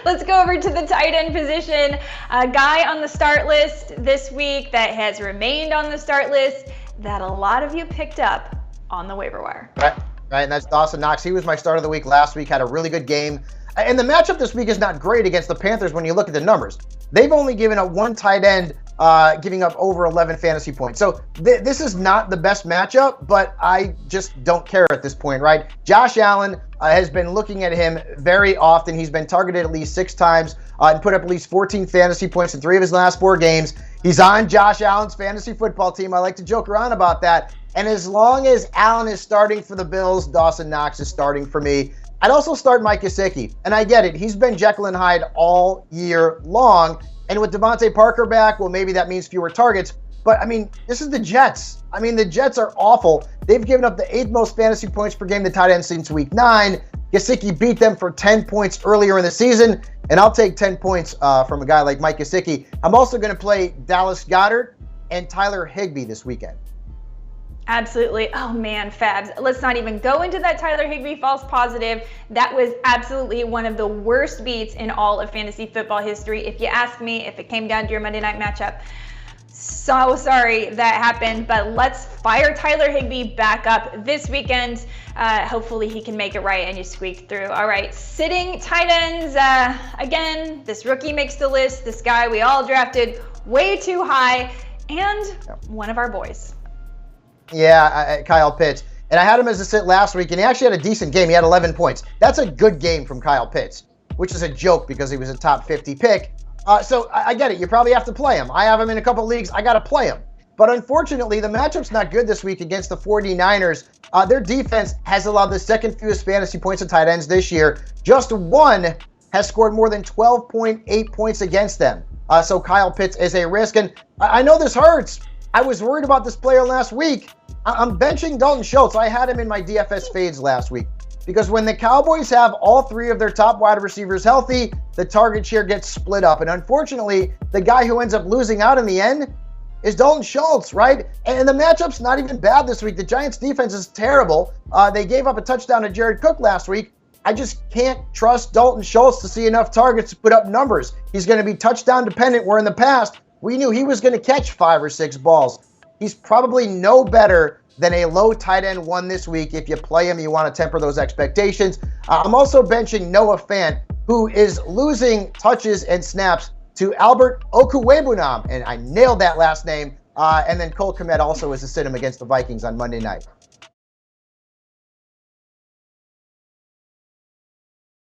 Let's go over to the tight end position. A guy on the start list this week that has remained on the start list that a lot of you picked up on the waiver wire. Right, and that's Dawson Knox. He was my start of the week last week, had a really good game. And the matchup this week is not great against the Panthers when you look at the numbers. They've only given up one tight end, giving up over 11 fantasy points. So this is not the best matchup, but I just don't care at this point, right? Josh Allen has been looking at him very often. He's been targeted at least 6 times and put up at least 14 fantasy points in 3 of his last 4 games. He's on Josh Allen's fantasy football team. I like to joke around about that. And as long as Allen is starting for the Bills, Dawson Knox is starting for me. I'd also start Mike Gesicki. And I get it. He's been Jekyll and Hyde all year long. And with Devontae Parker back, well, maybe that means fewer targets. But, I mean, this is the Jets. I mean, the Jets are awful. They've given up the 8th most fantasy points per game to tight end since week 9. Gesicki beat them for 10 points earlier in the season. And I'll take 10 points from a guy like Mike Gesicki. I'm also going to play Dallas Goedert and Tyler Higbee this weekend. Absolutely. Oh man, Fabs. Let's not even go into that Tyler Higbee false positive. That was absolutely one of the worst beats in all of fantasy football history. If you ask me, if it came down to your Monday night matchup, so sorry that happened, but let's fire Tyler Higbee back up this weekend. Hopefully he can make it right and you squeak through. All right, sitting tight ends. Again, this rookie makes the list. This guy we all drafted way too high, and one of our boys. Yeah, Kyle Pitts. And I had him as a sit last week, and he actually had a decent game. He had 11 points. That's a good game from Kyle Pitts, which is a joke because he was a top 50 pick. So I get it. You probably have to play him. I have him in a couple leagues. I got to play him. But unfortunately, the matchup's not good this week against the 49ers. Their defense has allowed the second fewest fantasy points to tight ends this year. Just one has scored more than 12.8 points against them. So Kyle Pitts is a risk. And I know this hurts. I was worried about this player last week. I'm benching Dalton Schultz. I had him in my DFS fades last week because when the Cowboys have all 3 of their top wide receivers healthy, the target share gets split up. And unfortunately, the guy who ends up losing out in the end is Dalton Schultz, right? And the matchup's not even bad this week. The Giants' defense is terrible. They gave up a touchdown to Jared Cook last week. I just can't trust Dalton Schultz to see enough targets to put up numbers. He's going to be touchdown dependent, where in the past, we knew he was going to catch 5 or 6 balls. He's probably no better than a low tight end 1 this week. If you play him, you want to temper those expectations. I'm also benching Noah Fant, who is losing touches and snaps to Albert Okwuegbunam, and I nailed that last name. And then Cole Kmet also is to sit him against the Vikings on Monday night.